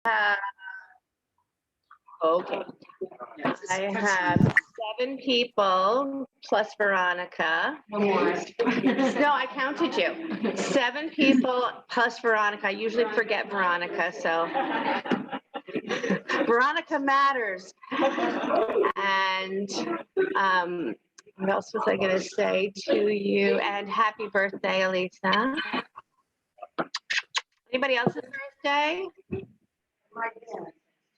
Uh, okay. I have 7 people plus Veronica. No more. No, I counted you. 7 people plus Veronica. I usually forget Veronica, so Veronica matters. And what else was I going to say to you? And happy birthday, Elisa. Anybody else's birthday?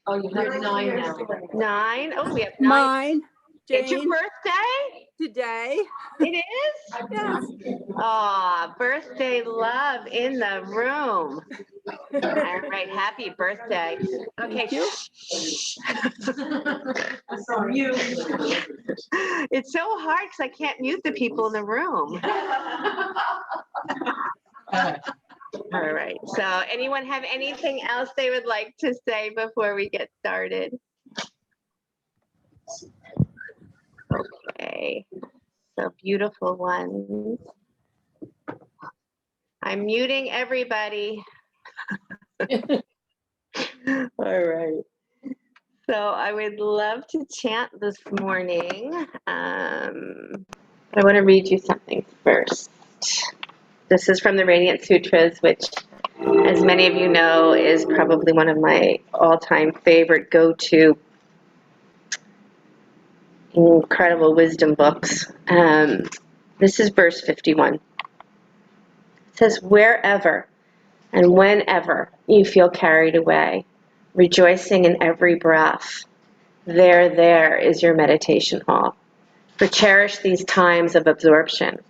Oh, you have 9 now. 9. Oh, we have 9. Mine, It's your Jane, birthday? today. It is? Yes. Aw, birthday love in the room. All right, happy birthday. Okay. Thank you. It's so hard because I can't mute the people in the room. All right, so anyone have anything else they would like to say before we get started? Okay, so beautiful ones. I'm muting everybody. All right. So I would love to chant this morning. I want to read you something first. This is from the Radiant Sutras, which, as many of you know, is probably one of my all-time favorite go-to incredible wisdom books. This is verse 51. It says, "Wherever and whenever you feel carried away, rejoicing in every breath, there is your meditation hall. For cherish these times of absorption,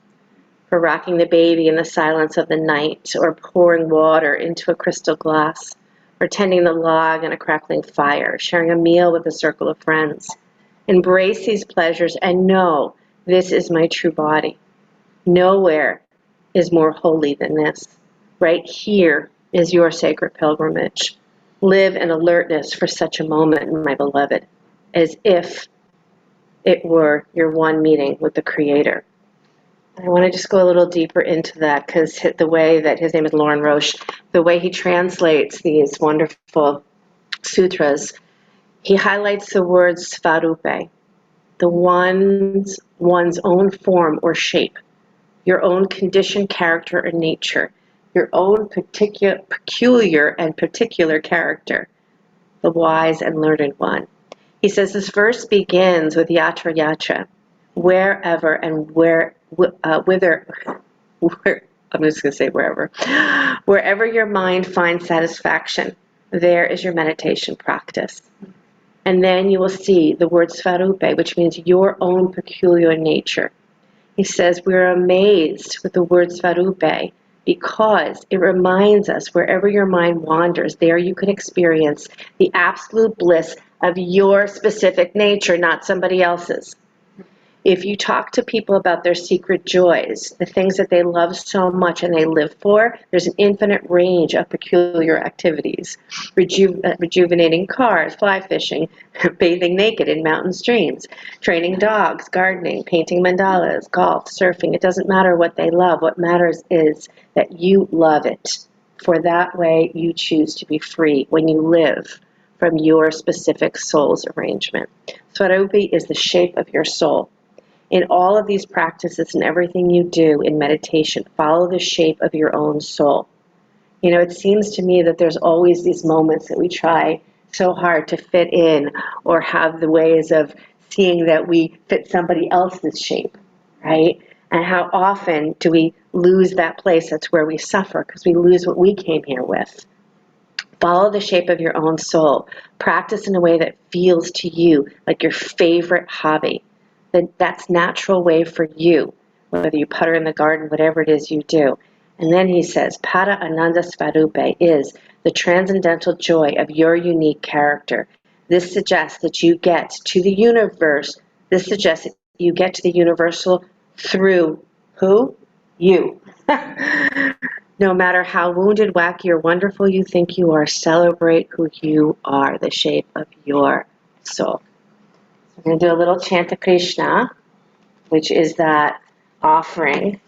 for rocking the baby in the silence of the night, or pouring water into a crystal glass, or tending the log in a crackling fire, sharing a meal with a circle of friends. Embrace these pleasures and know this is my true body. Nowhere is more holy than this. Right here is your sacred pilgrimage. Live in alertness for such a moment, my beloved, as if it were your one meeting with the Creator." I want to just go a little deeper into that because the way that his name is Lauren Roche, the way he translates these wonderful sutras, he highlights the word Svarupe, the one's own form or shape, your own condition, character, or nature, your own peculiar and particular character, the wise and learned one. He says this verse begins with yatra yatra, wherever and whither, I'm just going to say wherever. Wherever your mind finds satisfaction, there is your meditation practice. And then you will see the word Svarupe, which means your own peculiar nature. He says we're amazed with the word Svarupe because it reminds us wherever your mind wanders, there you can experience the absolute bliss of your specific nature, not somebody else's. If you talk to people about their secret joys, the things that they love so much and they live for, there's an infinite range of peculiar activities. Rejuvenating cars, fly fishing, bathing naked in mountain streams, training dogs, gardening, painting mandalas, golf, surfing. It doesn't matter what they love. What matters is that you love it. For that way you choose to be free when you live from your specific soul's arrangement. Svarupe is the shape of your soul. In all of these practices and everything you do in meditation, follow the shape of your own soul. You know, it seems to me that there's always these moments that we try so hard to fit in or have the ways of seeing that we fit somebody else's shape, right? And how often do we lose that place? That's where we suffer because we lose what we came here with. Follow the shape of your own soul. Practice in a way that feels to you like your favorite hobby. That's natural way for you, whether you putter in the garden, whatever it is you do. And then he says, Para Ananda Svarupe is the transcendental joy of your unique character. This suggests that you get to the universe. This suggests that you get to the universal through who? You. No matter how wounded, wacky, or wonderful you think you are, celebrate who you are, the shape of your soul. We're going to do a little chant to Krishna, which is that offering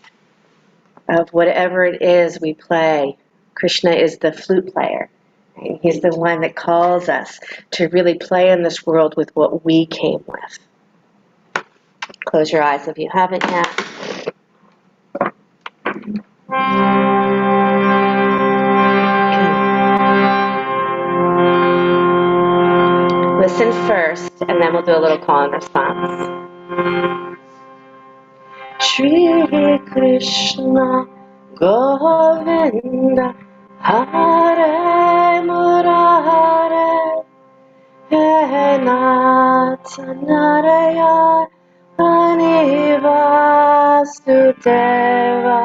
of whatever it is we play. Krishna is the flute player. And he's the one that calls us to really play in this world with what we came with. Close your eyes if you haven't yet. Listen first, and then we'll do a little call and response. Shri Krishna Govinda Hare Murare He Nath Narayana Vasudeva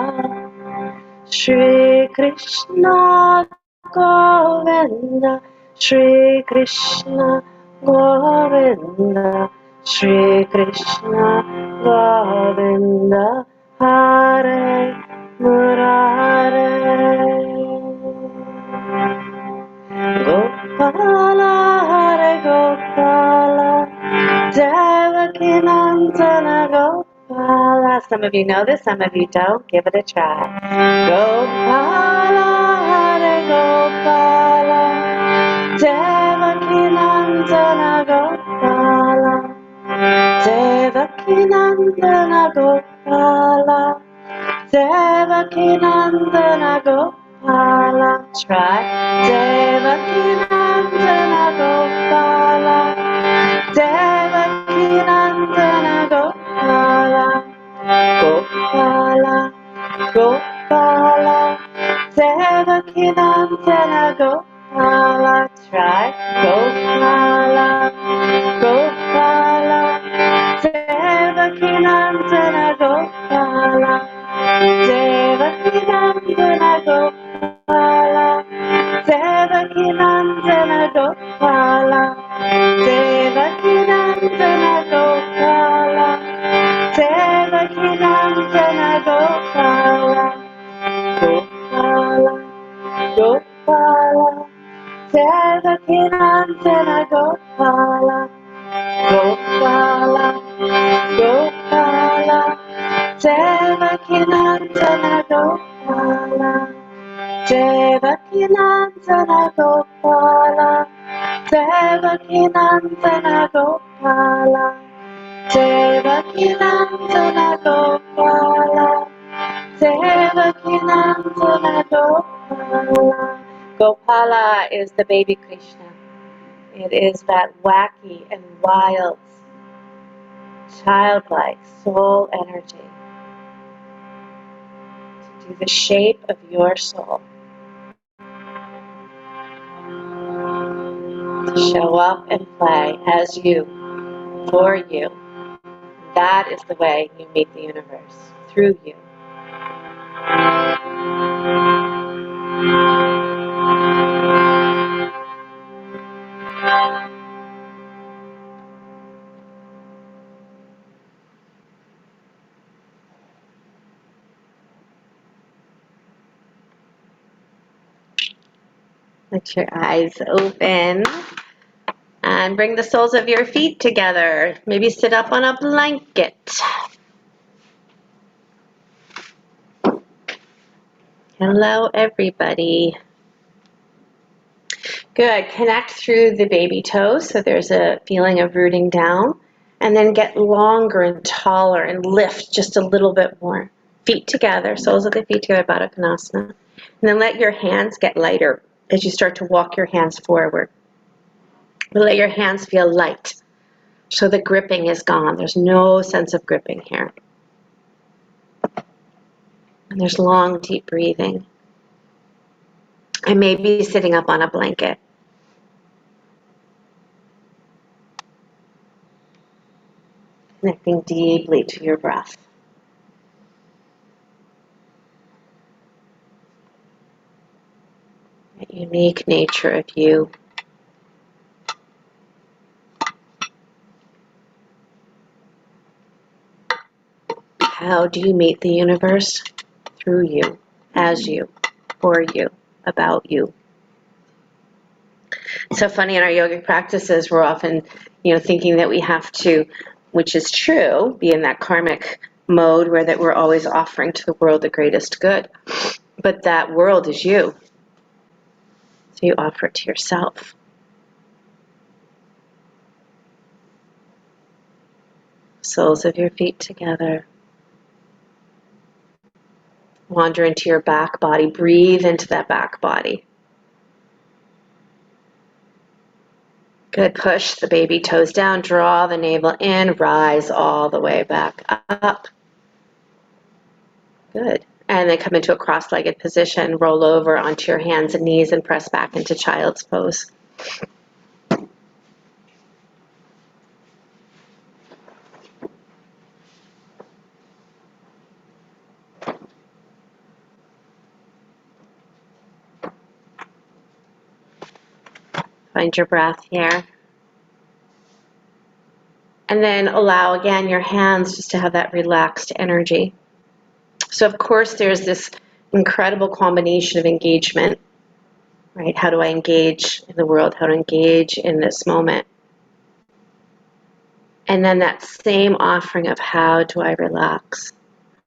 Shri Krishna Govinda Shri Krishna Govinda Shri Krishna Govinda Hare Murare Gopala Hare Gopala Devaki Nandana Gopala. Some of you know this, some of you don't. Give it a try. Gopala Hare Gopala Devaki Nandana Gopala Devaki Nandana Gopala Devaki Nandana Gopala. Try. Devaki Nandana Gopala Devaki Nandana Gopala Gopala Gopala Devaki Nandana Gopala. Try. Gopala Gopala Devaki Nandana Gopala Devaki Nandana Gopala Devaki Nandana Gopala Devaki Nandana Gopala Devaki Nandana Gopala Gopala Gopala Devaki Nandana Gopala Gopala Gopala Devaki Nandana Gopala Devaki Nandana Gopala Devaki Nandana Gopala Devaki Nandana Gopala Devaki Nandana Gopala. Gopala is the baby Krishna. It is that wacky and wild, childlike soul energy to do the shape of your soul, to show up and play as you, for you. That is the way you meet the universe, through you. Let your eyes open and bring the soles of your feet together. Maybe sit up on a blanket. Hello, everybody. Good. Connect through the baby toes so there's a feeling of rooting down. And then get longer and taller and lift just a little bit more. Feet together, soles of the feet together, Baddha Konasana. And then let your hands get lighter as you start to walk your hands forward. Let your hands feel light so the gripping is gone. There's no sense of gripping here. And there's long, deep breathing. And maybe sitting up on a blanket. Connecting deeply to your breath. The unique nature of you. How do you meet the universe? Through you, as you, for you, about you. It's so funny in our yogic practices, we're often, thinking that we have to, which is true, be in that karmic mode where that we're always offering to the world the greatest good. But that world is you. So you offer it to yourself. Soles of your feet together. Wander into your back body. Breathe into that back body. Good. Push the baby toes down. Draw the navel in. Rise all the way back up. Good. And then come into a cross-legged position. Roll over onto your hands and knees and press back into child's pose. Find your breath here. And then allow, again, your hands just to have that relaxed energy. So, of course, there's this incredible combination of engagement, right? How do I engage in the world? How to engage in this moment? And then that same offering of how do I relax?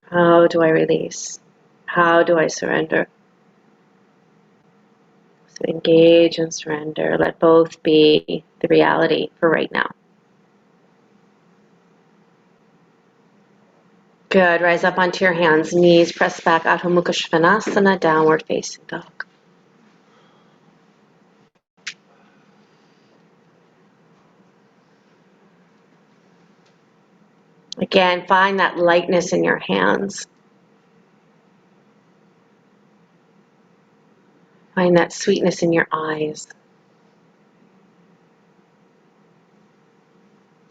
How do I release? How do I surrender? So engage and surrender. Let both be the reality for right now. Good. Rise up onto your hands, knees, press back, Adho Mukha Svanasana, downward facing dog. Again, find that lightness in your hands. Find that sweetness in your eyes.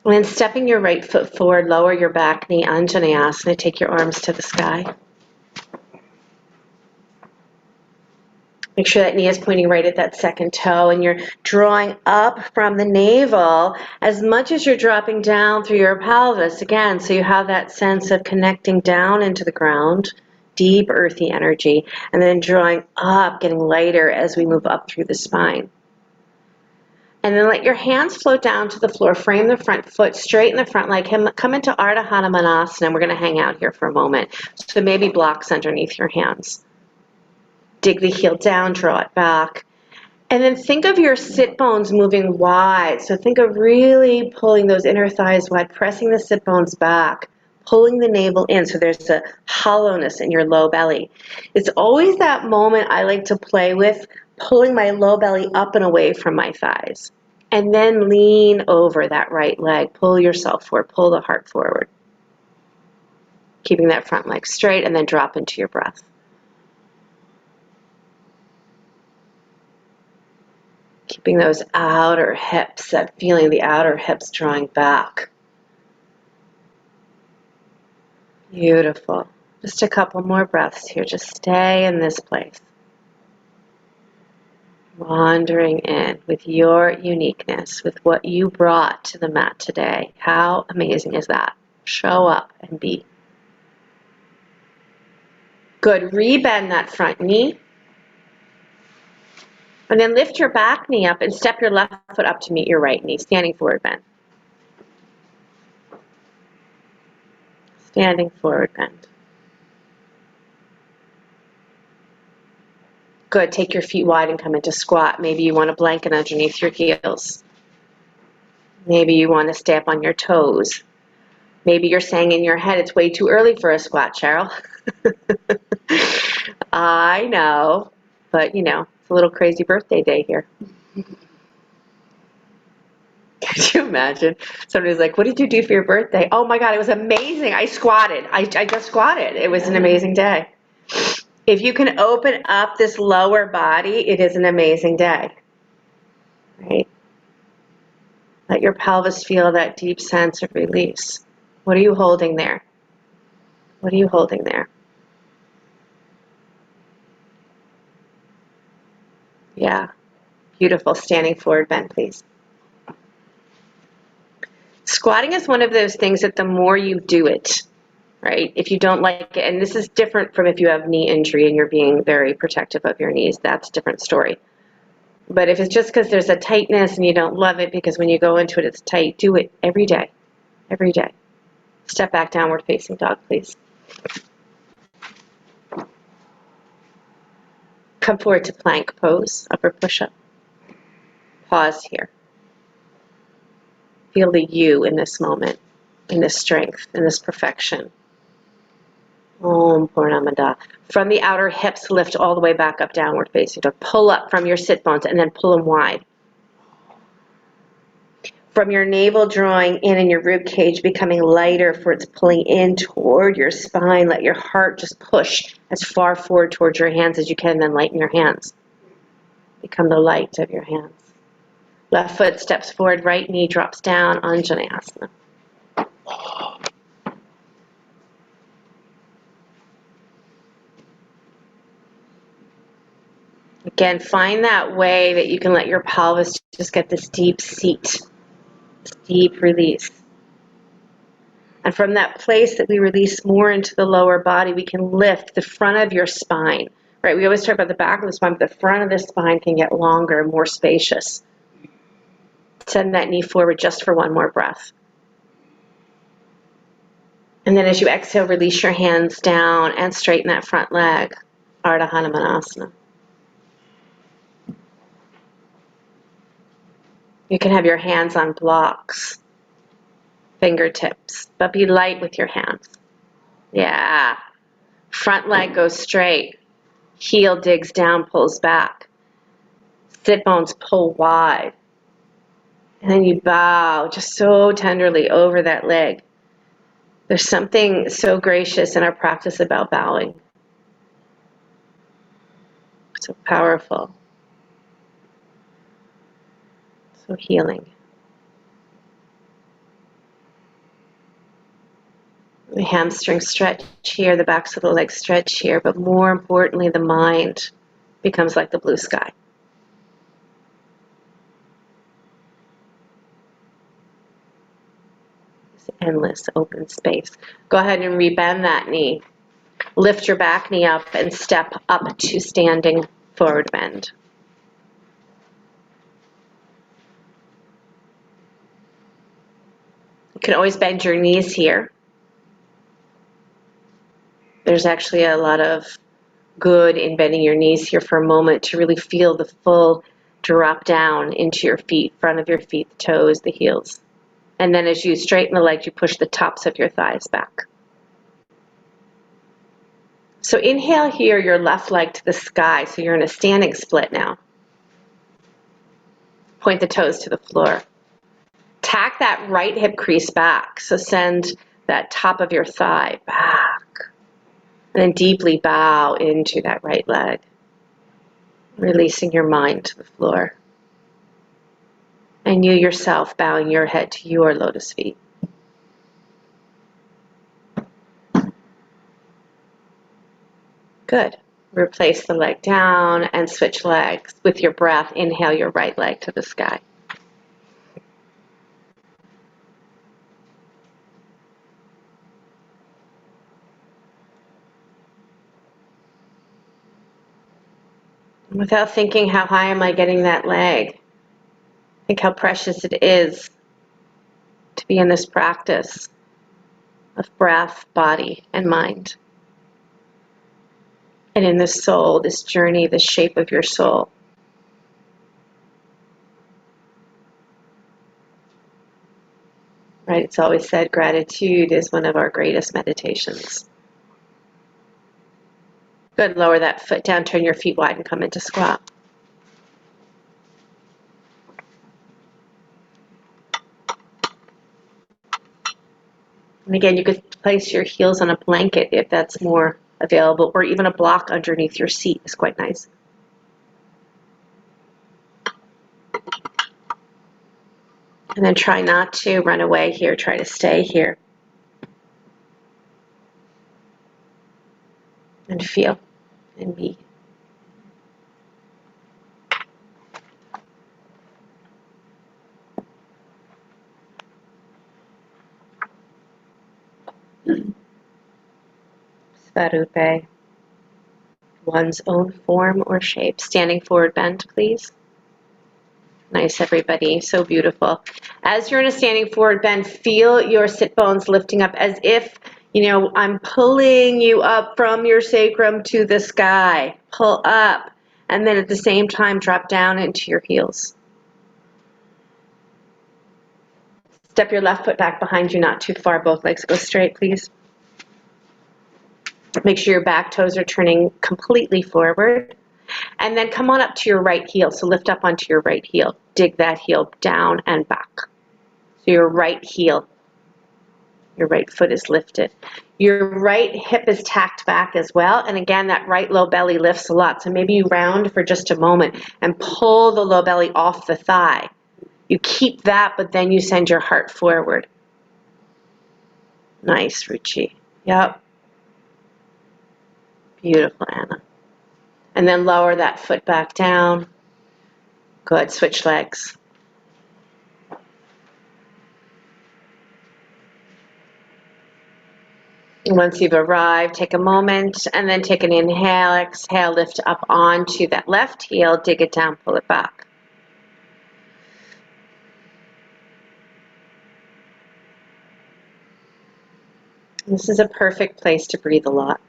And then stepping your right foot forward, lower your back knee, Anjaneyasana, take your arms to the sky. Make sure that knee is pointing right at that second toe, and you're drawing up from the navel as much as you're dropping down through your pelvis, again, so you have that sense of connecting down into the ground, deep earthy energy, and then drawing up, getting lighter as we move up through the spine. And then let your hands float down to the floor. Frame the front foot, straighten the front leg. Come into Ardha Hanumanasana. We're going to hang out here for a moment. So maybe blocks underneath your hands. Dig the heel down, draw it back. And then think of your sit bones moving wide. So think of really pulling those inner thighs wide, pressing the sit bones back, pulling the navel in so there's a hollowness in your low belly. It's always that moment I like to play with, pulling my low belly up and away from my thighs. And then lean over that right leg. Pull yourself forward. Pull the heart forward. Keeping that front leg straight, and then drop into your breath. Keeping those outer hips, that feeling the outer hips drawing back. Beautiful. Just a couple more breaths here. Just stay in this place. Wandering in with your uniqueness, with what you brought to the mat today. How amazing is that? Show up and be. Good. Rebend that front knee. And then lift your back knee up and step your left foot up to meet your right knee. Standing forward bend. Standing forward bend. Good. Take your feet wide and come into squat. Maybe you want a blanket underneath your heels. Maybe you want to stay up on your toes. Maybe you're saying in your head, it's way too early for a squat, Sheryl. I know, but you know, it's a little crazy birthday day here. Could you imagine? Somebody's like, what did you do for your birthday? Oh my God, it was amazing. I squatted. I just squatted. It was an amazing day. If you can open up this lower body, it is an amazing day. Right? Let your pelvis feel that deep sense of release. What are you holding there? What are you holding there? Yeah. Beautiful. Standing forward bend, please. Squatting is one of those things that the more you do it, right? If you don't like it, and this is different from if you have knee injury and you're being very protective of your knees, that's a different story. But if it's just because there's a tightness and you don't love it because when you go into it, it's tight, do it every day. Every day. Step back, downward facing dog, please. Come forward to plank pose, upper push-up. Pause here. Feel the you in this moment, in this strength, in this perfection. Om Purnamada. From the outer hips, lift all the way back up, downward facing dog. Pull up from your sit bones and then pull them wide. From your navel drawing in your rib cage, becoming lighter for it's pulling in toward your spine. Let your heart just push as far forward towards your hands as you can, then lighten your hands. Become the light of your hands. Left foot steps forward, right knee drops down, Anjaneyasana. Again, find that way that you can let your pelvis just get this deep seat, this deep release. And from that place that we release more into the lower body, we can lift the front of your spine. Right? We always talk about the back of the spine, but the front of the spine can get longer, more spacious. Send that knee forward just for one more breath. And then as you exhale, release your hands down and straighten that front leg, Ardha Hanumanasana. You can have your hands on blocks, fingertips, but be light with your hands. Yeah. Front leg goes straight. Heel digs down, pulls back. Sit bones pull wide. And then you bow just so tenderly over that leg. There's something so gracious in our practice about bowing. So powerful. So healing. The hamstring stretch here, the backs of the legs stretch here, but more importantly, the mind becomes like the blue sky. This endless open space. Go ahead and rebend that knee. Lift your back knee up and step up to standing forward bend. You can always bend your knees here. There's actually a lot of good in bending your knees here for a moment to really feel the full drop down into your feet, front of your feet, the toes, the heels. And then as you straighten the legs, you push the tops of your thighs back. So inhale here, your left leg to the sky. So you're in a standing split now. Point the toes to the floor. Tack that right hip crease back. So send that top of your thigh back. And then deeply bow into that right leg. Releasing your mind to the floor. And you yourself bowing your head to your lotus feet. Good. Replace the leg down and switch legs. With your breath, inhale your right leg to the sky. Without thinking, how high am I getting that leg? Think how precious it is to be in this practice of breath, body, and mind. And in this soul, this journey, the shape of your soul. Right? It's always said gratitude is one of our greatest meditations. Good. Lower that foot down, turn your feet wide and come into squat. And again, you could place your heels on a blanket if that's more available, or even a block underneath your seat is quite nice. And then try not to run away here, try to stay here. And feel and be. Svarupe. One's own form or shape. Standing forward bend, please. Nice, everybody. So beautiful. As you're in a standing forward bend, feel your sit bones lifting up as if, I'm pulling you up from your sacrum to the sky. Pull up. And then at the same time, drop down into your heels. Step your left foot back behind you, not too far. Both legs go straight, please. Make sure your back toes are turning completely forward. And then come on up to your right heel. So lift up onto your right heel. Dig that heel down and back. So your right heel, your right foot is lifted. Your right hip is tacked back as well. And again, that right low belly lifts a lot. So maybe you round for just a moment and pull the low belly off the thigh. You keep that, but then you send your heart forward. Nice, Ruchi. Yep. Beautiful, Anna. And then lower that foot back down. Good. Switch legs. Once you've arrived, take a moment and then take an inhale, exhale, lift up onto that left heel, dig it down, pull it back. This is a perfect place to breathe a lot.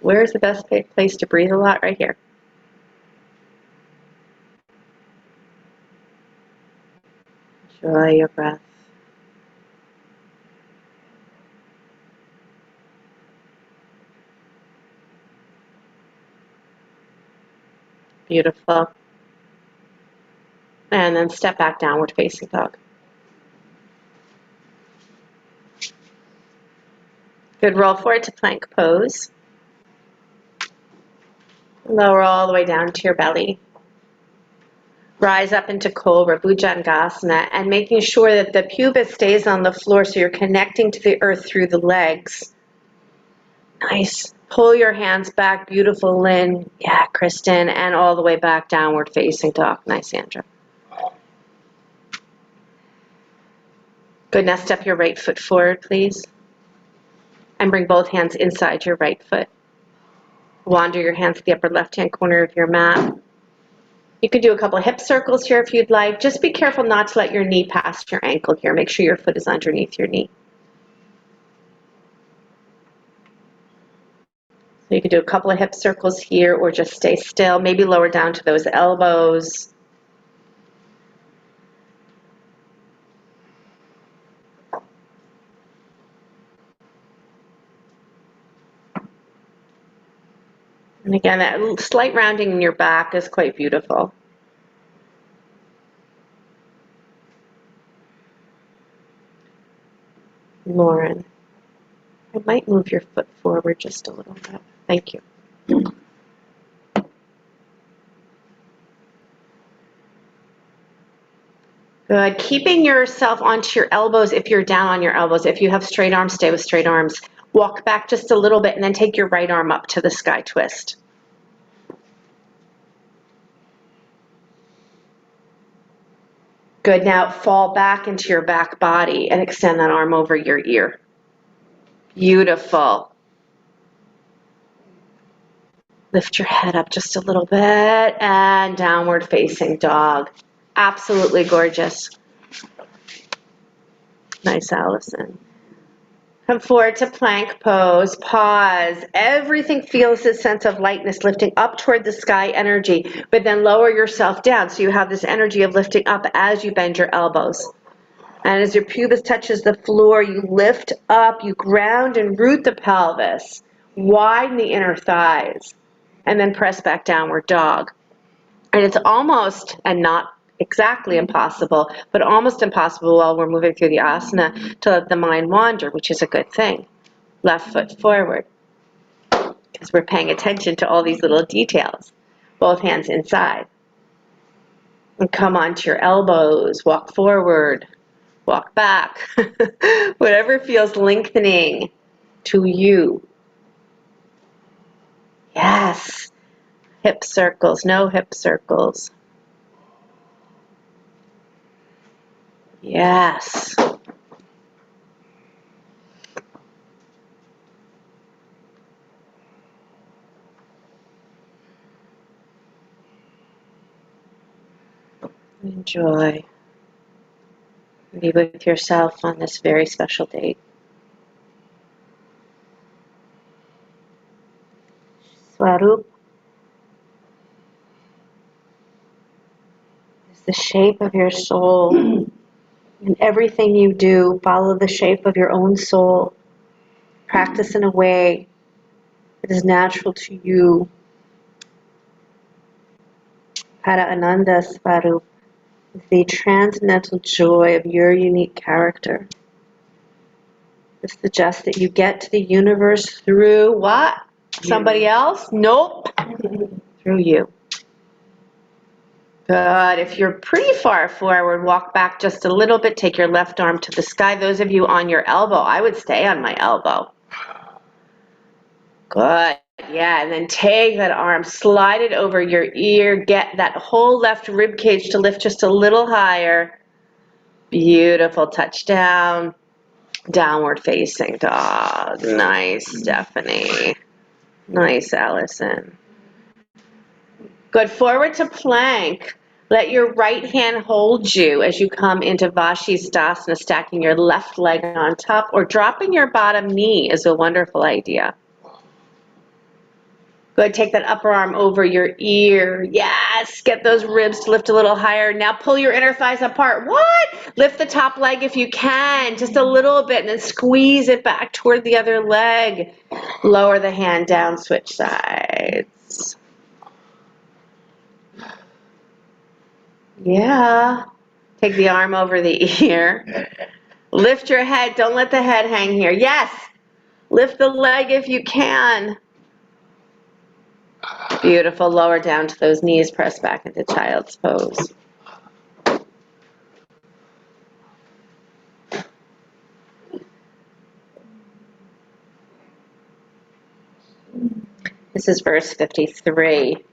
Where is the best place to breathe a lot? Right here. Enjoy your breath. Beautiful. And then step back, downward facing dog. Good. Roll forward to plank pose. Lower all the way down to your belly. Rise up into Cobra, Bhujangasana, and making sure that the pubis stays on the floor so you're connecting to the earth through the legs. Nice. Pull your hands back. Beautiful, Lynn. Yeah, Kristen. And all the way back, downward facing dog. Nice, Sandra. Good. Now step your right foot forward, please. And bring both hands inside your right foot. Wander your hands to the upper left-hand corner of your mat. You can do a couple of hip circles here if you'd like. Just be careful not to let your knee pass your ankle here. Make sure your foot is underneath your knee. So you can do a couple of hip circles here or just stay still. Maybe lower down to those elbows. And again, that slight rounding in your back is quite beautiful. Lauren, I might move your foot forward just a little bit. Thank you. Good. Keeping yourself onto your elbows if you're down on your elbows. If you have straight arms, stay with straight arms. Walk back just a little bit and then take your right arm up to the sky twist. Good. Now fall back into your back body and extend that arm over your ear. Beautiful. Lift your head up just a little bit and downward facing dog. Absolutely gorgeous. Nice, Allison. Come forward to plank pose. Pause. Everything feels this sense of lightness lifting up toward the sky energy, but then lower yourself down so you have this energy of lifting up as you bend your elbows. And as your pubis touches the floor, you lift up, you ground and root the pelvis. Widen the inner thighs. And then press back downward dog. And it's almost, and not exactly impossible, but almost impossible while we're moving through the asana to let the mind wander, which is a good thing. Left foot forward, because we're paying attention to all these little details. Both hands inside. And come onto your elbows, walk forward, walk back. Whatever feels lengthening to you. Yes. Hip circles, no hip circles. Yes. Enjoy. Be with yourself on this very special date. Svarupe is the shape of your soul. In everything you do, follow the shape of your own soul. Practice in a way that is natural to you. Para Ananda Svarupe is the transcendental joy of your unique character. This suggests that you get to the universe through what? Somebody else? Nope. Through you. Good. If you're pretty far forward, walk back just a little bit. Take your left arm to the sky. Those of you on your elbow, I would stay on my elbow. Good. Yeah, and then take that arm, slide it over your ear. Get that whole left rib cage to lift just a little higher. Beautiful. Touch down. Downward facing dog. Nice, Stephanie. Nice, Allison. Good. Forward to plank. Let your right hand hold you as you come into Vashisthasana, stacking your left leg on top, or dropping your bottom knee is a wonderful idea. Good. Take that upper arm over your ear. Yes. Get those ribs to lift a little higher. Now pull your inner thighs apart. What? Lift the top leg if you can, just a little bit, and then squeeze it back toward the other leg. Lower the hand down. Switch sides. Yeah. Take the arm over the ear. Lift your head. Don't let the head hang here. Yes. Lift the leg if you can. Beautiful. Lower down to those knees. Press back into child's pose. This is verse 53. It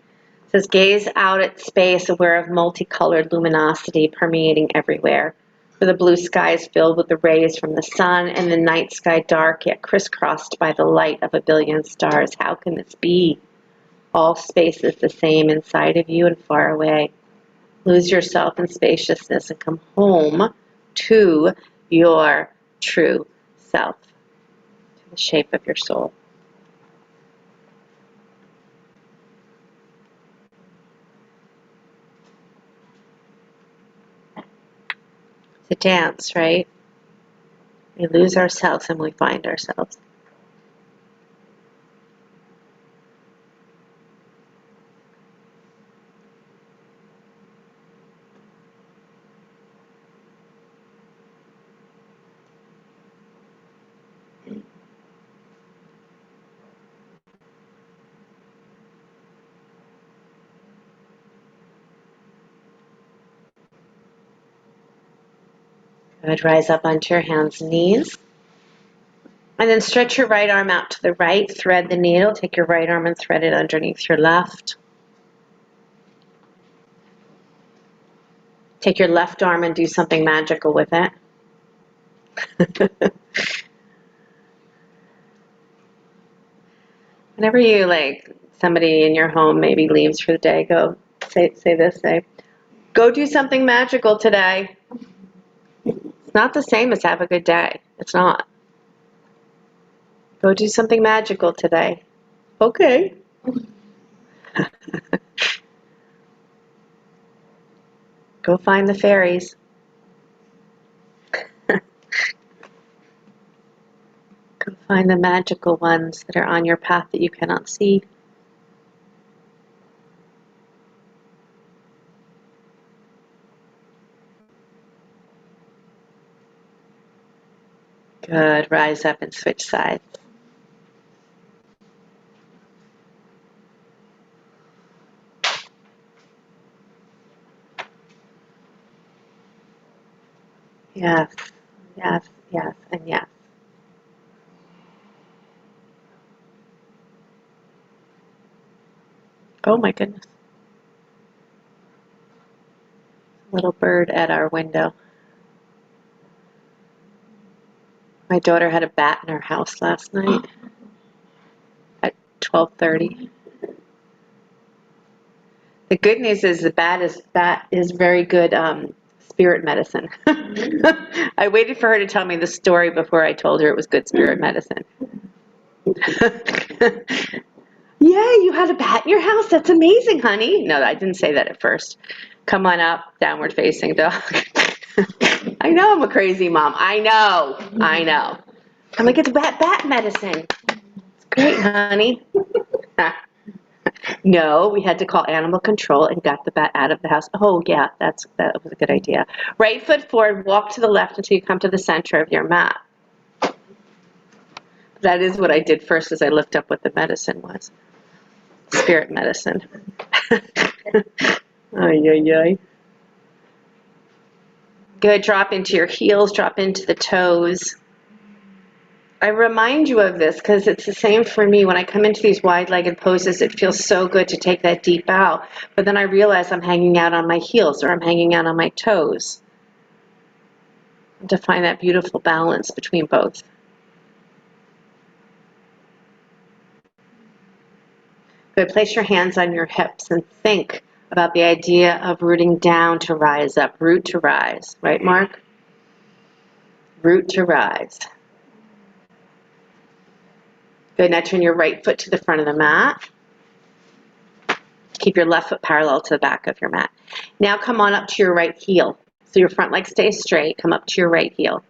says, gaze out at space, aware of multicolored luminosity permeating everywhere. For the blue sky is filled with the rays from the sun, and the night sky dark yet crisscrossed by the light of a billion stars. How can this be? All space is the same inside of you and far away. Lose yourself in spaciousness and come home to your true self, to the shape of your soul. It's a dance, right? We lose ourselves and we find ourselves. Good. Rise up onto your hands and knees. And then stretch your right arm out to the right. Thread the needle. Take your right arm and thread it underneath your left. Take your left arm and do something magical with it. Whenever you, somebody in your home maybe leaves for the day, go say this, go do something magical today. It's not the same as have a good day. It's not. Go do something magical today. Okay. Go find the fairies. Go find the magical ones that are on your path that you cannot see. Good. Rise up and switch sides. Yes, yes, yes, and yes. Oh my goodness. Little bird at our window. My daughter had a bat in her house last night at 12:30. The good news is the bat is very good spirit medicine. I waited for her to tell me the story before I told her it was good spirit medicine. Yeah, you had a bat in your house. That's amazing, honey. No, I didn't say that at first. Come on up, downward facing dog. I know I'm a crazy mom. I know. Come and get the bat medicine. It's great, honey. No, we had to call animal control and got the bat out of the house. Oh, yeah, that was a good idea. Right foot forward, walk to the left until you come to the center of your mat. That is what I did first, as I looked up what the medicine was. Spirit medicine. Ay, ay, ay. Good, drop into your heels, drop into the toes. I remind you of this because it's the same for me. When I come into these wide-legged poses, it feels so good to take that deep bow, but then I realize I'm hanging out on my heels or I'm hanging out on my toes. And to find that beautiful balance between both. Good, place your hands on your hips and think about the idea of rooting down to rise up, root to rise, right, Mark? Root to rise. Good, now turn your right foot to the front of the mat. Keep your left foot parallel to the back of your mat. Now come on up to your right heel. So your front leg stays straight, come up to your right heel.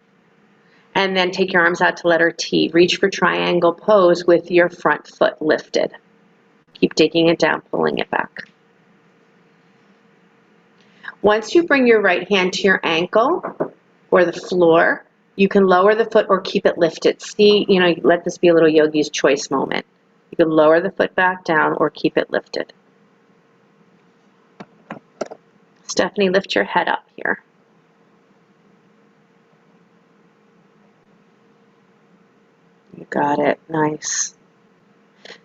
And then take your arms out to letter T. Reach for triangle pose with your front foot lifted. Keep digging it down, pulling it back. Once you bring your right hand to your ankle or the floor, you can lower the foot or keep it lifted. See, let this be a little yogi's choice moment. You can lower the foot back down or keep it lifted. Stephanie, lift your head up here. You got it. Nice.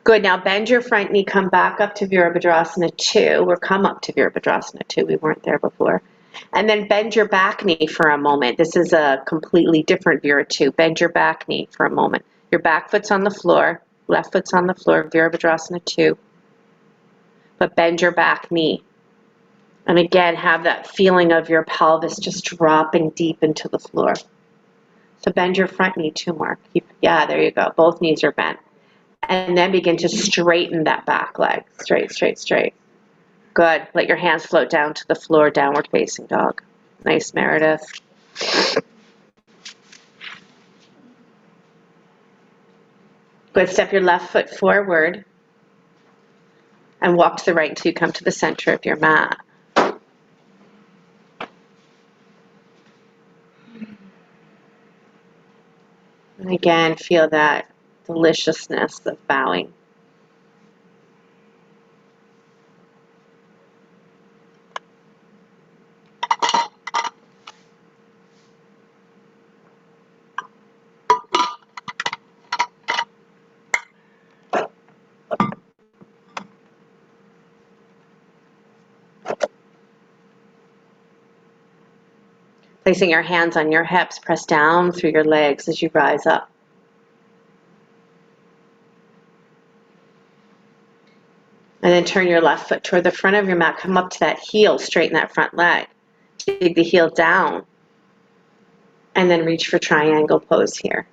Good. Now bend your front knee, come back up to Virabhadrasana 2, or come up to Virabhadrasana 2. We weren't there before. And then bend your back knee for a moment. This is a completely different Vira 2. Bend your back knee for a moment. Your back foot's on the floor, left foot's on the floor, Virabhadrasana 2. But bend your back knee. And again, have that feeling of your pelvis just dropping deep into the floor. So bend your front knee too, Mark. Yeah, there you go. Both knees are bent. And then begin to straighten that back leg. Straight, straight, straight. Good. Let your hands float down to the floor, downward facing dog. Nice, Meredith. Good. Step your left foot forward and walk to the right until you come to the center of your mat. And again, feel that deliciousness of bowing. Placing your hands on your hips, press down through your legs as you rise up. And then turn your left foot toward the front of your mat. Come up to that heel, straighten that front leg. Dig the heel down. And then reach for triangle pose here.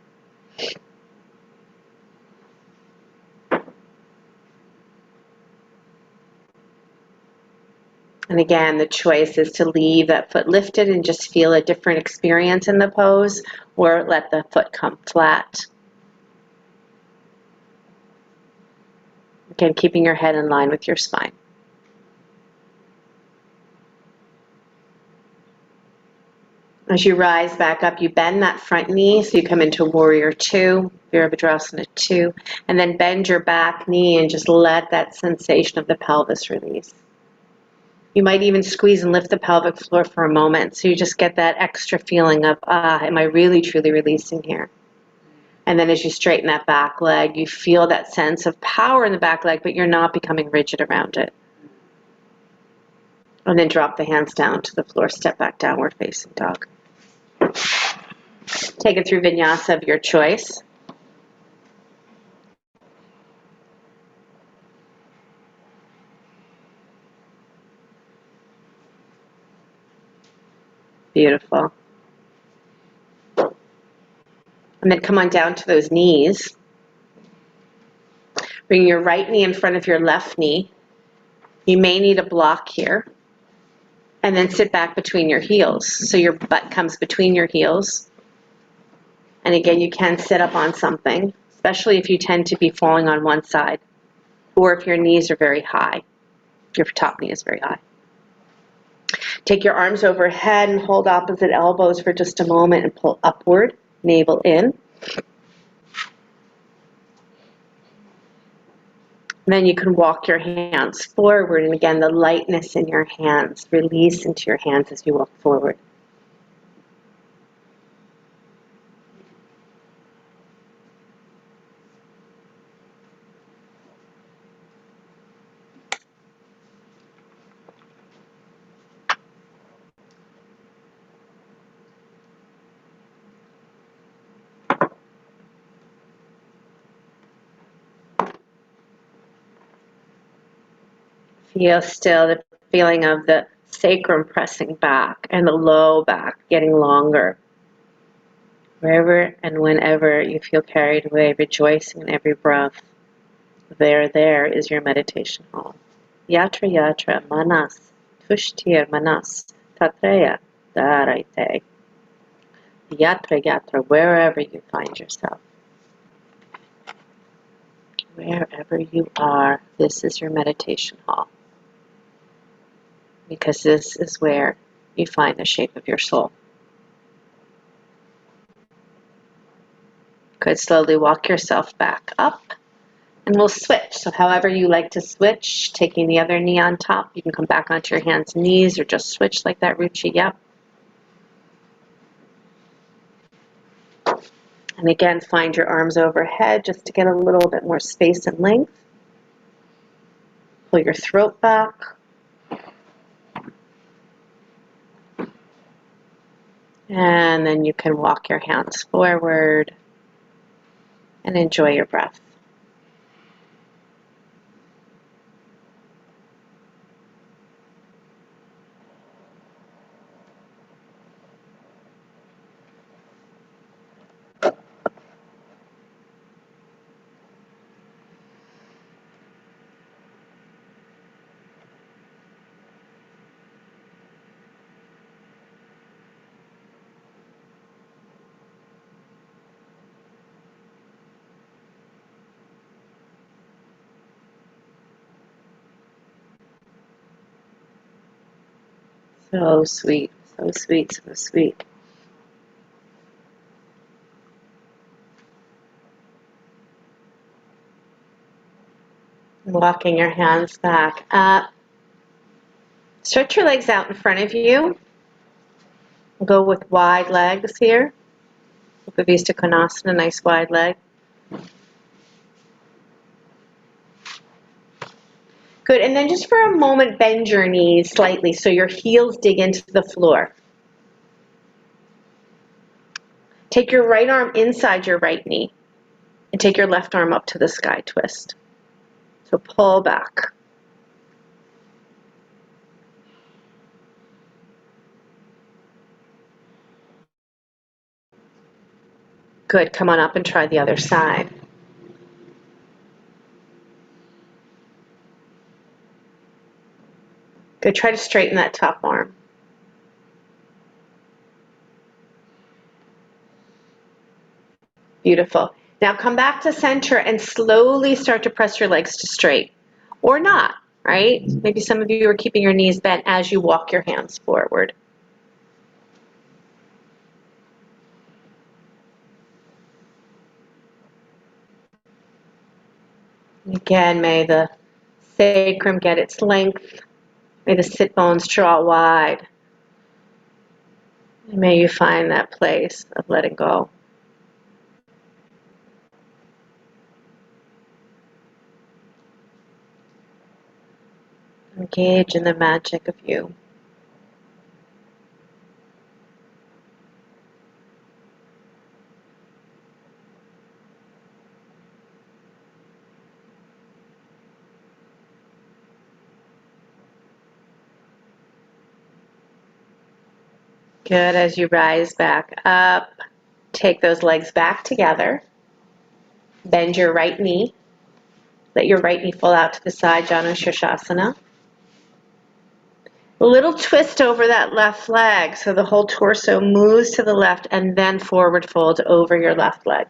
And again, the choice is to leave that foot lifted and just feel a different experience in the pose, or let the foot come flat. Again, keeping your head in line with your spine. As you rise back up, you bend that front knee, so you come into Warrior 2, Virabhadrasana 2, and then bend your back knee and just let that sensation of the pelvis release. You might even squeeze and lift the pelvic floor for a moment, so you just get that extra feeling of, am I really truly releasing here? And then as you straighten that back leg, you feel that sense of power in the back leg, but you're not becoming rigid around it. And then drop the hands down to the floor, step back, downward facing dog. Take it through vinyasa of your choice. Beautiful. And then come on down to those knees. Bring your right knee in front of your left knee. You may need a block here. And then sit back between your heels. So your butt comes between your heels. And again, you can sit up on something, especially if you tend to be falling on one side, or if your knees are very high. Your top knee is very high. Take your arms overhead and hold opposite elbows for just a moment and pull upward, navel in. Then you can walk your hands forward, and again, the lightness in your hands, release into your hands as you walk forward. Feel still the feeling of the sacrum pressing back and the low back getting longer. Wherever and whenever you feel carried away, rejoicing in every breath, there is your meditation hall. Yatra yatra manas, tushtir manas, tatreya daraite. Yatra yatra, wherever you find yourself. Wherever you are, this is your meditation hall. Because this is where you find the shape of your soul. Good, slowly walk yourself back up, and we'll switch. So however you like to switch, taking the other knee on top, you can come back onto your hands and knees, or just switch like that, Ruchi, yep. And again, find your arms overhead just to get a little bit more space and length. Pull your throat back. And then you can walk your hands forward and enjoy your breath. So sweet, so sweet, so sweet. Walking your hands back up. Stretch your legs out in front of you. We'll go with wide legs here. Upavista Konasana, nice wide leg. Good, and then just for a moment, bend your knees slightly so your heels dig into the floor. Take your right arm inside your right knee and take your left arm up to the sky twist. So pull back. Good, come on up and try the other side. Good, try to straighten that top arm. Beautiful. Now come back to center and slowly start to press your legs to straight. Or not, right? Maybe some of you are keeping your knees bent as you walk your hands forward. Again, may the sacrum get its length. May the sit bones draw wide. And may you find that place of letting go. Engage in the magic of you. Good, as you rise back up, take those legs back together. Bend your right knee. Let your right knee fall out to the side, Janu Shirshasana. A little twist over that left leg, so the whole torso moves to the left, and then forward fold over your left leg.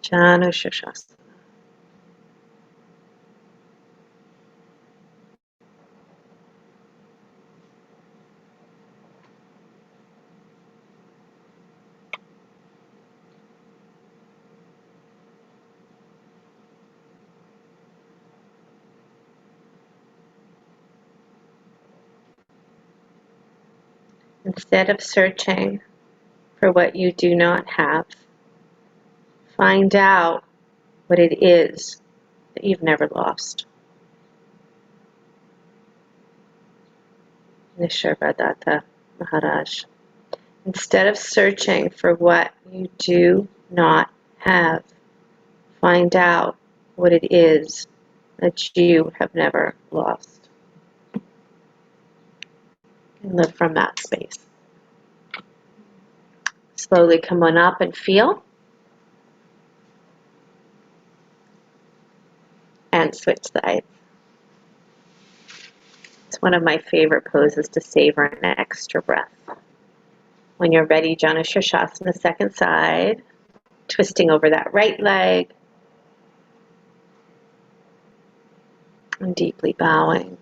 Janu Shirshasana. Instead of searching for what you do not have, find out what it is that you've never lost. Nishargadatta Maharaj. Instead of searching for what you do not have, find out what it is that you have never lost. And live from that space. Slowly come on up and feel. And switch sides. It's one of my favorite poses to savor an extra breath. When you're ready, Janu Shirshasana, second side. Twisting over that right leg. And deeply bowing.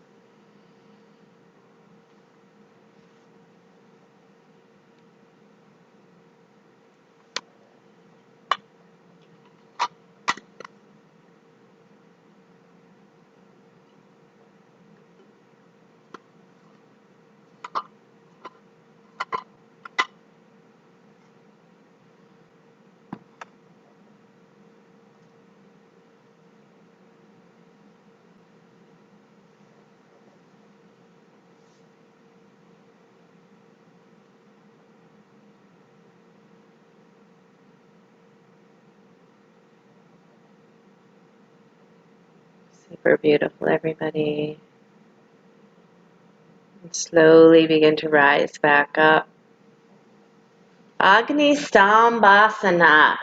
Super beautiful, everybody. And slowly begin to rise back up. Agni Stambhasana.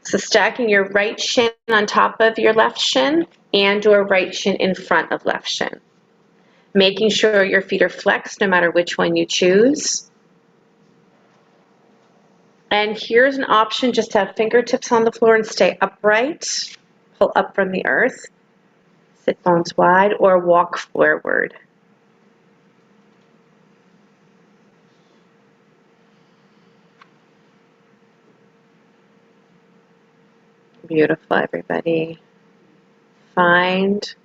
So stacking your right shin on top of your left shin and your right shin in front of left shin. Making sure your feet are flexed no matter which one you choose. And here's an option, just to have fingertips on the floor and stay upright. Pull up from the earth. Sit bones wide or walk forward. Beautiful, everybody. Find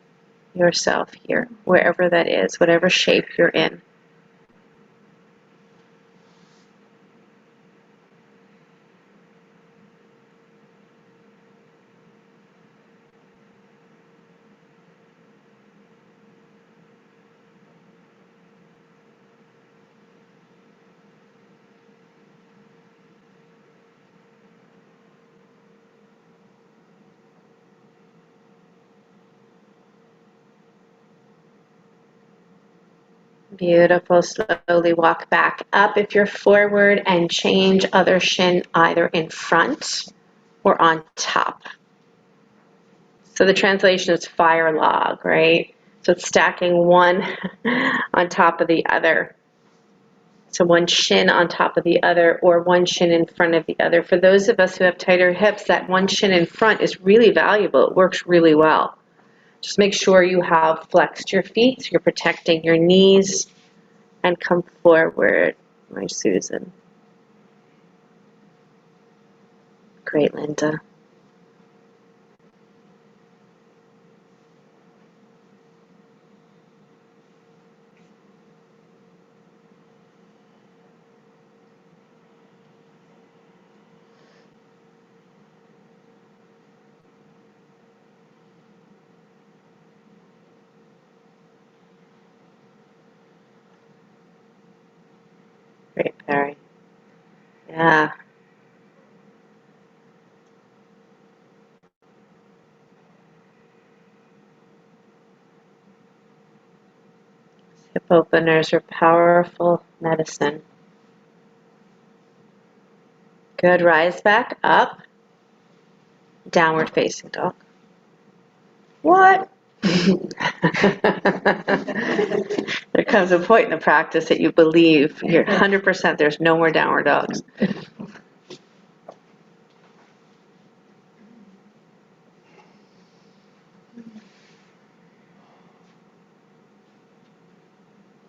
yourself here, wherever that is, whatever shape you're in. Beautiful. Slowly walk back up if you're forward and change other shin either in front or on top. So the translation is fire log, right? So it's stacking one on top of the other. So one shin on top of the other or one shin in front of the other. For those of us who have tighter hips, that one shin in front is really valuable. It works really well. Just make sure you have flexed your feet, so you're protecting your knees. And come forward, my Susan. Great, Linda. Great, Barry. Yeah. Hip openers are powerful medicine. Good. Rise back up. Downward facing dog. What? There comes a point in the practice that you believe you're 100% there's no more downward dogs.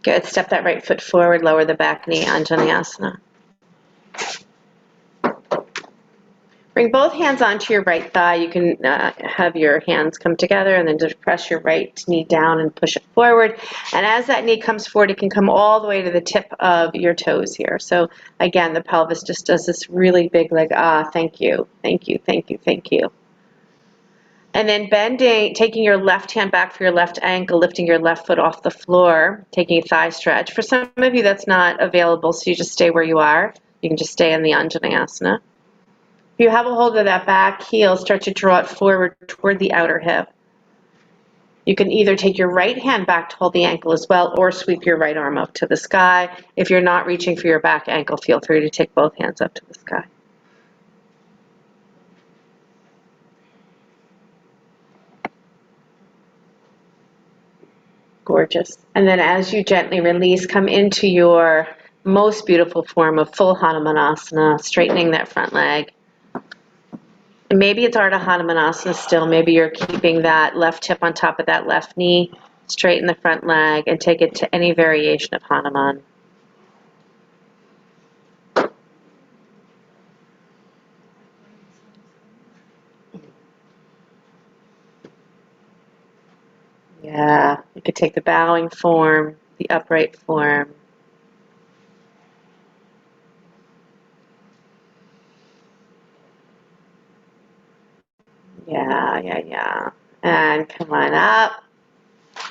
Good. Step that right foot forward, lower the back knee, Anjaneyasana. Bring both hands onto your right thigh. You can have your hands come together and then just press your right knee down and push it forward. And as that knee comes forward, it can come all the way to the tip of your toes here. So again, the pelvis just does this really big like, thank you, thank you, thank you, thank you. And then bending, taking your left hand back for your left ankle, lifting your left foot off the floor, taking a thigh stretch. For some of you, that's not available, so you just stay where you are. You can just stay in the Anjaneyasana. If you have a hold of that back heel, start to draw it forward toward the outer hip. You can either take your right hand back to hold the ankle as well, or sweep your right arm up to the sky. If you're not reaching for your back ankle, feel free to take both hands up to the sky. Gorgeous. And then as you gently release, come into your most beautiful form of full Hanumanasana, straightening that front leg. And maybe it's Ardha Hanumanasana still. Maybe you're keeping that left hip on top of that left knee. Straighten the front leg and take it to any variation of Hanuman. Yeah, you could take the bowing form, the upright form. Yeah. And come on up.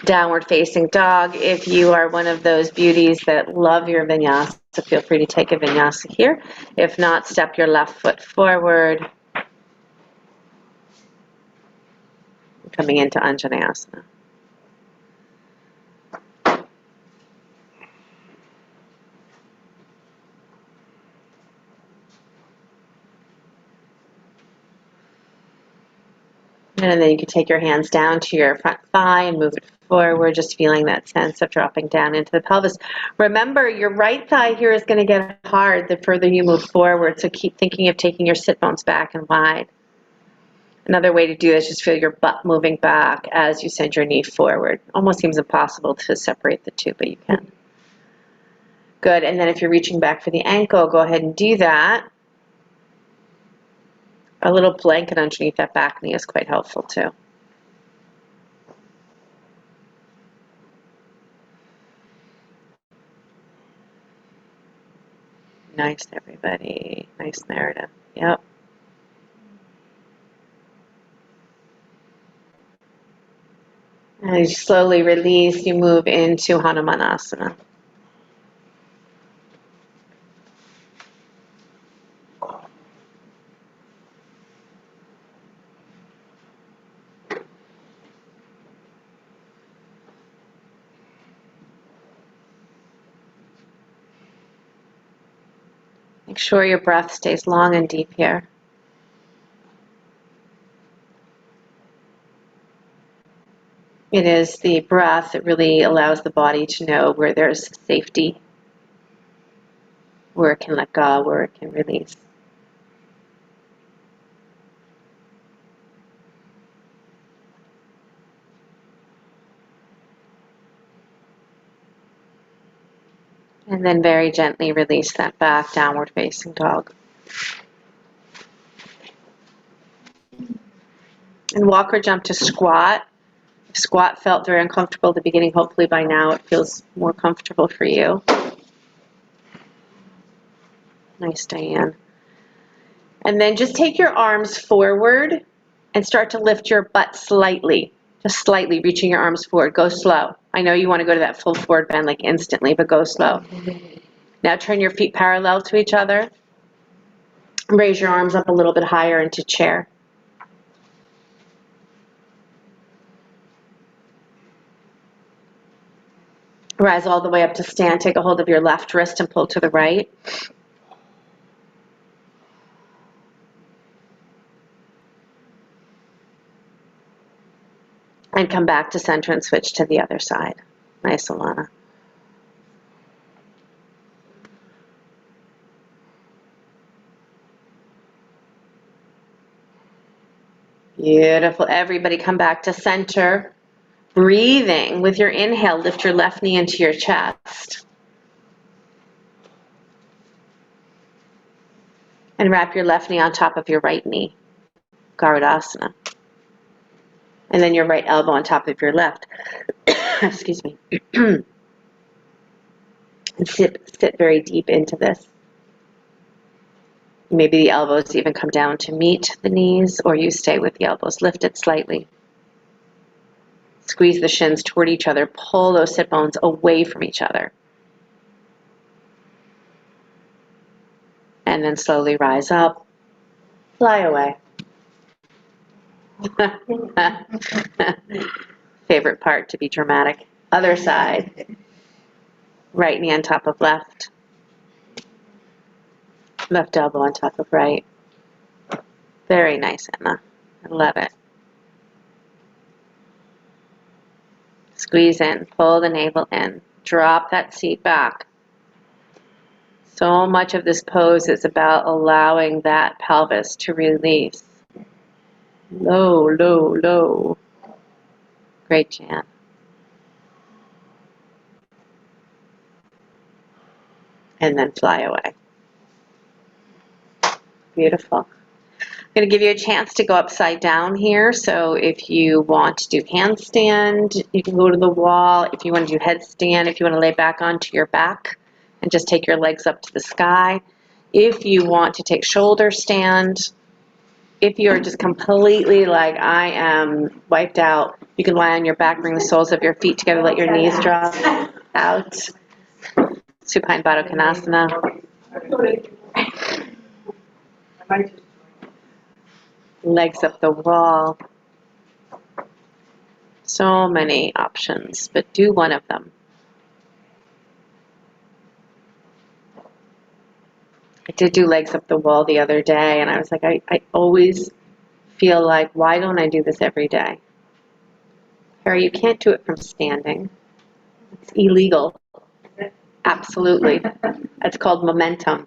Downward facing dog. If you are one of those beauties that love your vinyasa, feel free to take a vinyasa here. If not, step your left foot forward. Coming into Anjaneyasana. And then you can take your hands down to your front thigh and move it forward, just feeling that sense of dropping down into the pelvis. Remember, your right thigh here is going to get hard the further you move forward, so keep thinking of taking your sit bones back and wide. Another way to do this is just feel your butt moving back as you send your knee forward. Almost seems impossible to separate the two, but you can. Good, and then if you're reaching back for the ankle, go ahead and do that. A little blanket underneath that back knee is quite helpful too. Nice, everybody. Nice narrative. Yep. And as you slowly release, you move into Hanumanasana. Make sure your breath stays long and deep here. It is the breath that really allows the body to know where there's safety, where it can let go, where it can release. And then very gently release that back, downward facing dog. And walk or jump to squat. If squat felt very uncomfortable at the beginning, hopefully by now it feels more comfortable for you. Nice, Diane. And then just take your arms forward and start to lift your butt slightly. Just slightly, reaching your arms forward. Go slow. I know you want to go to that full forward bend like instantly, but go slow. Now turn your feet parallel to each other. Raise your arms up a little bit higher into chair. Rise all the way up to stand. Take a hold of your left wrist and pull to the right. And come back to center and switch to the other side. Nice, Alana. Beautiful. Everybody come back to center. Breathing. With your inhale, lift your left knee into your chest. And wrap your left knee on top of your right knee. Garudasana. And then your right elbow on top of your left. Excuse me. And sit very deep into this. Maybe the elbows even come down to meet the knees, or you stay with the elbows lifted slightly. Squeeze the shins toward each other. Pull those sit bones away from each other. And then slowly rise up. Fly away. Favorite part, to be dramatic. Other side. Right knee on top of left. Left elbow on top of right. Very nice, Emma. I love it. Squeeze in. Pull the navel in. Drop that seat back. So much of this pose is about allowing that pelvis to release. Low, low, low. Great, Jan. And then fly away. Beautiful. I'm going to give you a chance to go upside down here. So if you want to do handstand, you can go to the wall. If you want to do headstand, if you want to lay back onto your back and just take your legs up to the sky. If you want to take shoulder stand, if you're just completely like I am wiped out, you can lie on your back, bring the soles of your feet together, let your knees drop out. Supine Baddha Konasana. Legs up the wall. So many options, but do one of them. I did do legs up the wall the other day, and I was like, I always feel like, why don't I do this every day? Harry, you can't do it from standing. It's illegal. Absolutely. It's called momentum.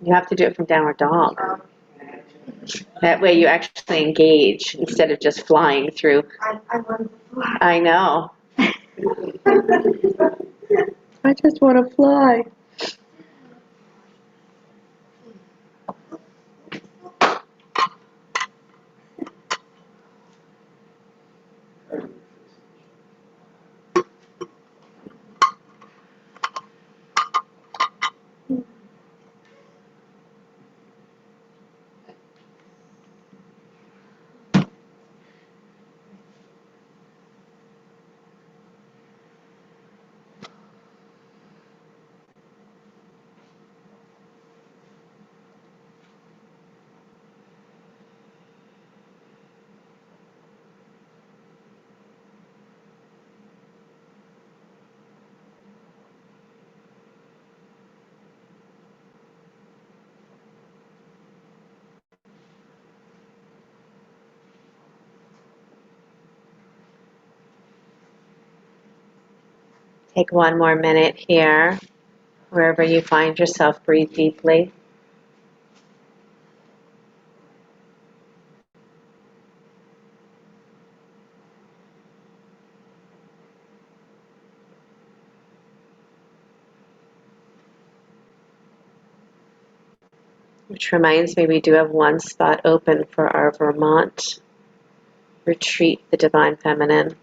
You have to do it from downward dog. That way you actually engage instead of just flying through. I know. I just want to fly. Take one more minute here. Wherever you find yourself, breathe deeply. Which reminds me, we do have one spot open for our Vermont retreat, the Divine Feminine.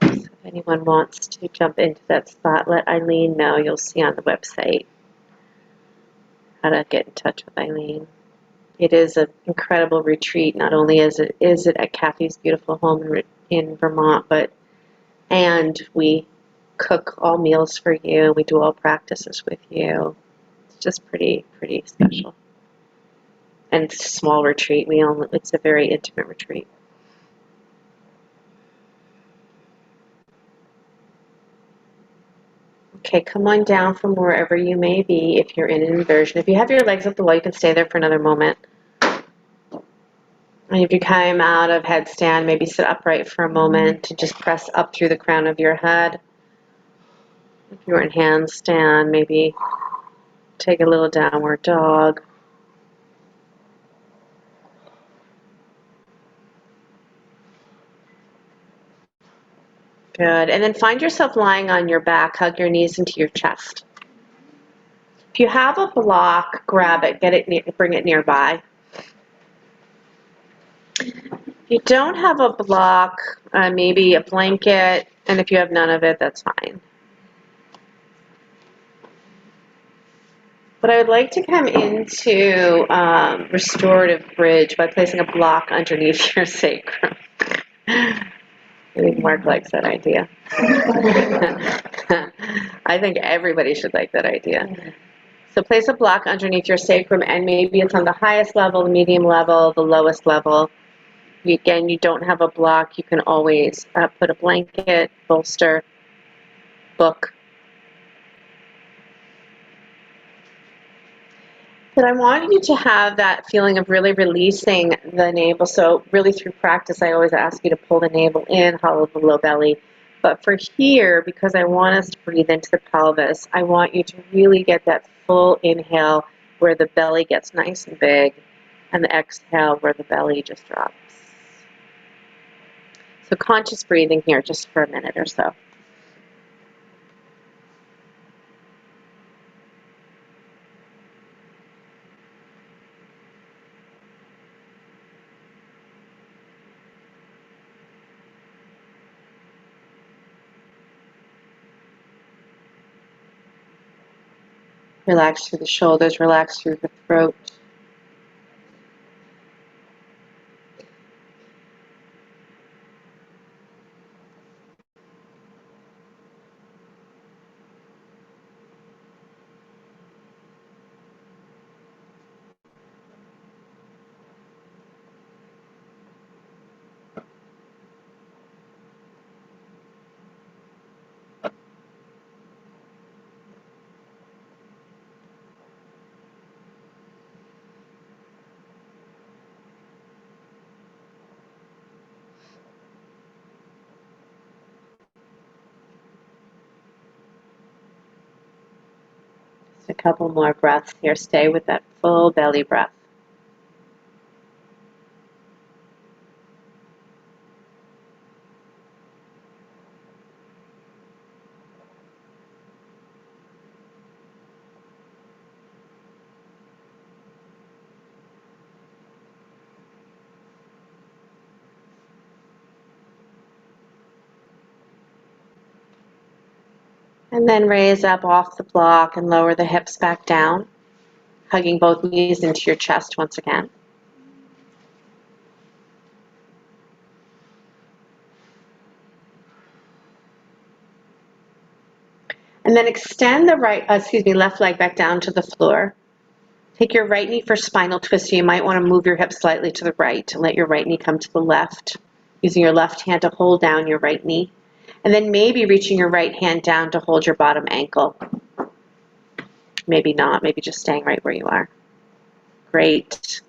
So if anyone wants to jump into that spot, let Eileen know. You'll see on the website how to get in touch with Eileen. It is an incredible retreat. Not only is it at Kathy's beautiful home in Vermont, and we cook all meals for you. We do all practices with you. It's just pretty special. And it's a small retreat. It's a very intimate retreat. Okay, come on down from wherever you may be if you're in an inversion. If you have your legs up the wall, you can stay there for another moment. And if you came out of headstand, maybe sit upright for a moment and just press up through the crown of your head. If you were in handstand, maybe take a little downward dog. Good. And then find yourself lying on your back. Hug your knees into your chest. If you have a block, grab it. Get it. Bring it nearby. If you don't have a block, maybe a blanket. And if you have none of it, that's fine. But I would like to come into restorative bridge by placing a block underneath your sacrum. I think Mark likes that idea. I think everybody should like that idea. So place a block underneath your sacrum, and maybe it's on the highest level, the medium level, the lowest level. Again, you don't have a block, you can always put a blanket, bolster, book. But I want you to have that feeling of really releasing the navel. So really through practice, I always ask you to pull the navel in, hollow the low belly. But for here, because I want us to breathe into the pelvis, I want you to really get that full inhale where the belly gets nice and big, and the exhale where the belly just drops. So conscious breathing here just for a minute or so. Relax through the shoulders, relax through the throat. A couple more breaths here. Stay with that full belly breath. And then raise up off the block and lower the hips back down, hugging both knees into your chest once again. And then extend the left leg back down to the floor. Take your right knee for spinal twist. So you might want to move your hips slightly to the right and let your right knee come to the left, using your left hand to hold down your right knee. And then maybe reaching your right hand down to hold your bottom ankle. Maybe not, maybe just staying right where you are. Great.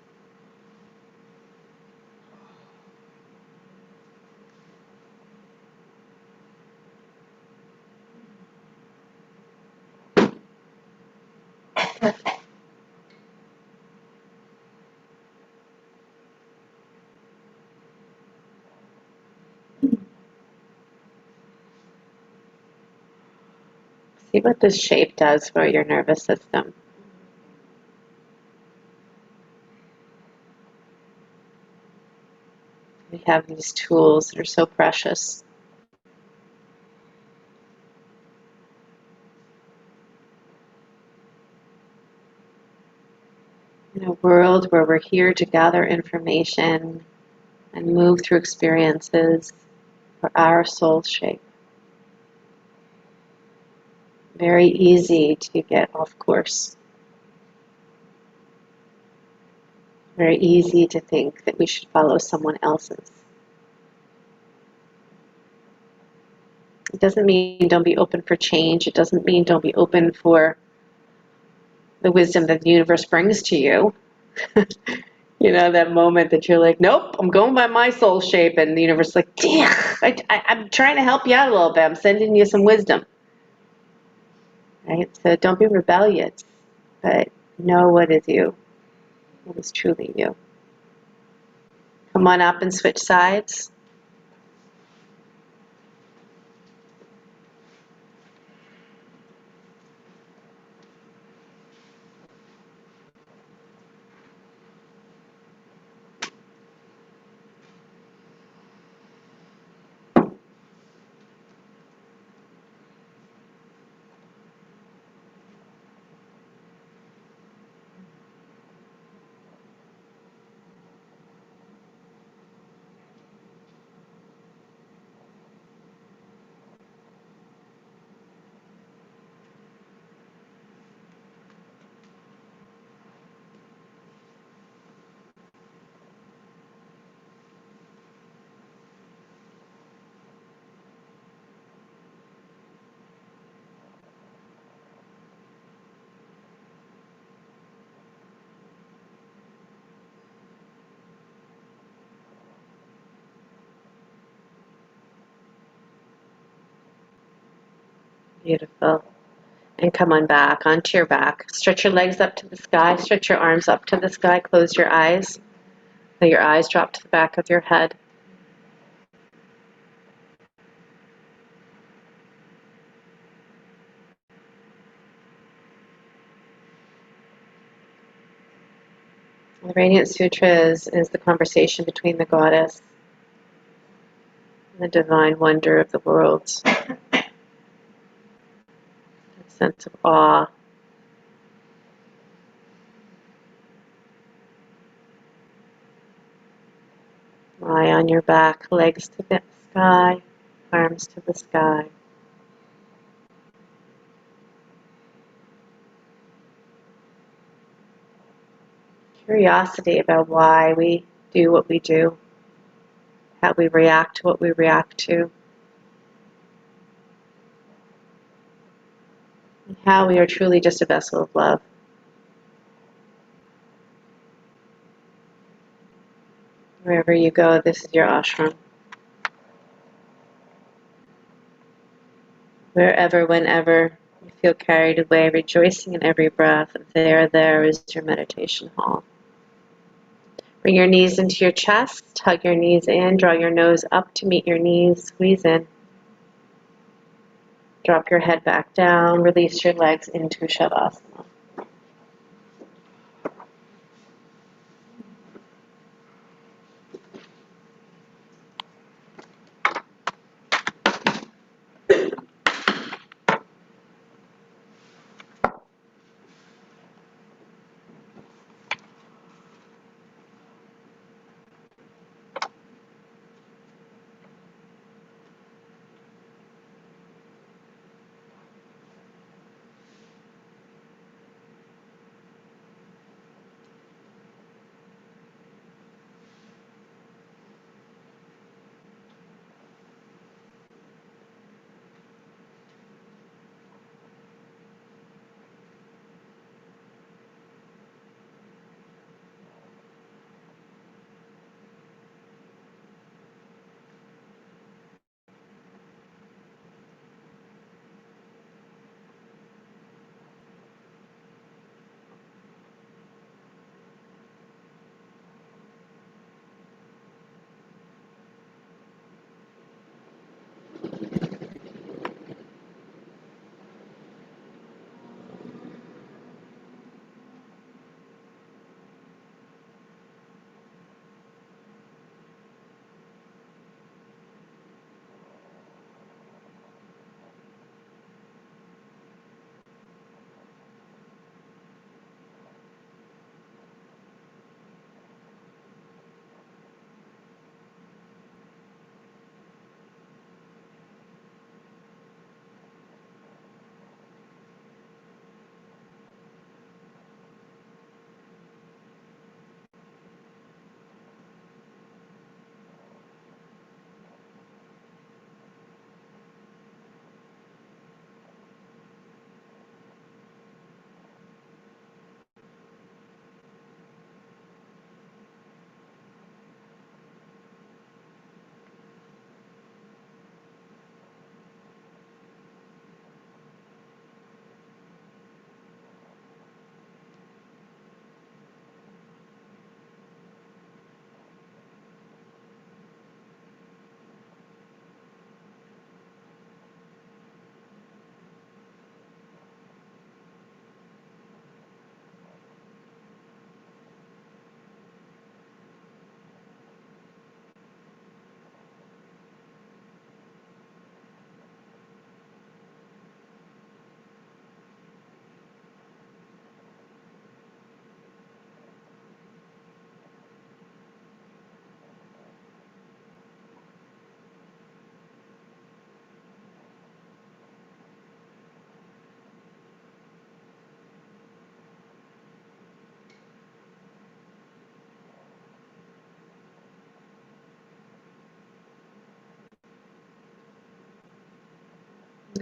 See what this shape does for your nervous system. We have these tools that are so precious. In a world where we're here to gather information and move through experiences for our soul shape. Very easy to get off course. Very easy to think that we should follow someone else's. It doesn't mean don't be open for change. It doesn't mean don't be open for the wisdom that the universe brings to you. You know, that moment that you're like, nope, I'm going by my soul shape. And the universe is like, damn, I'm trying to help you out a little bit. I'm sending you some wisdom. Right? So don't be rebellious, but know what is you, what is truly you. Come on up and switch sides. Beautiful. And come on back, onto your back. Stretch your legs up to the sky. Stretch your arms up to the sky. Close your eyes. Let your eyes drop to the back of your head. The Radiant Sutra is the conversation between the goddess and the divine wonder of the worlds. A sense of awe. Lie on your back, legs to the sky, arms to the sky. Curiosity about why we do what we do, how we react to what we react to, and how we are truly just a vessel of love. Wherever you go, this is your ashram. Wherever, whenever you feel carried away, rejoicing in every breath, there is your meditation hall. Bring your knees into your chest, hug your knees in, draw your nose up to meet your knees, squeeze in. Drop your head back down, release your legs into Shavasana.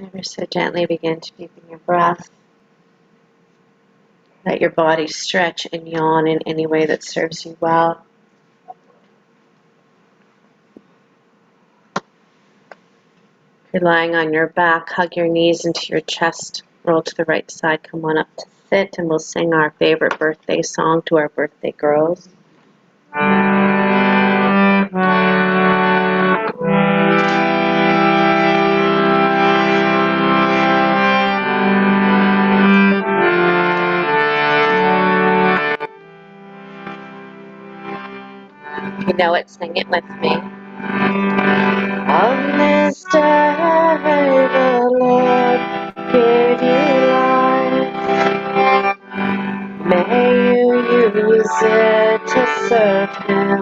Ever so gently begin to deepen your breath. Let your body stretch and yawn in any way that serves you well. If you're lying on your back, hug your knees into your chest. Roll to the right side. Come on up to sit, and we'll sing our favorite birthday song to our birthday girls. If you know it, sing it with me. On this day the Lord gave you life. May you use it to serve Him.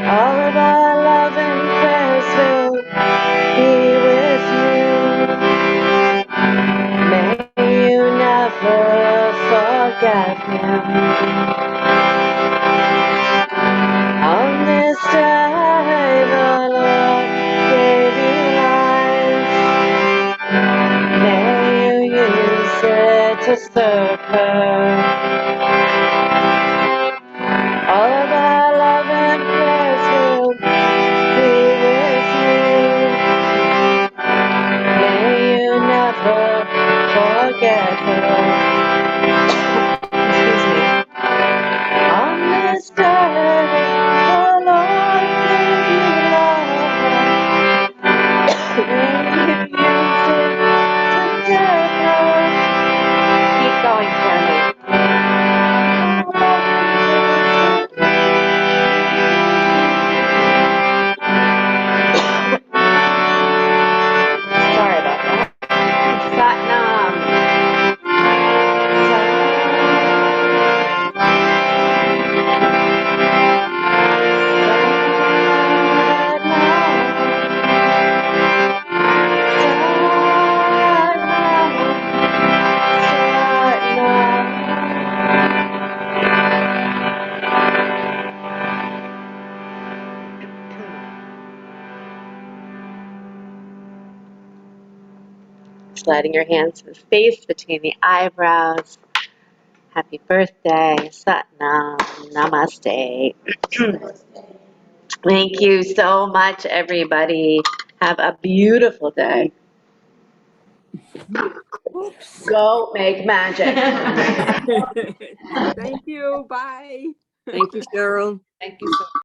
All of our love and prayers will be with you. May you never forget Him. On this day the Lord gave you life. May you use it to serve her. All of our love and prayers will be with you. May you never forget her. Excuse me. On this day, the Lord gave you life. May you use it to serve her. Keep going for me. Sorry about that. Satnam. Sliding your hands to the face between the eyebrows. Happy birthday, Satnam, Namaste. Thank you so much, everybody. Have a beautiful day. Oops. Go make magic. Thank you. Bye. Thank you, Sheryl. Thank you so much.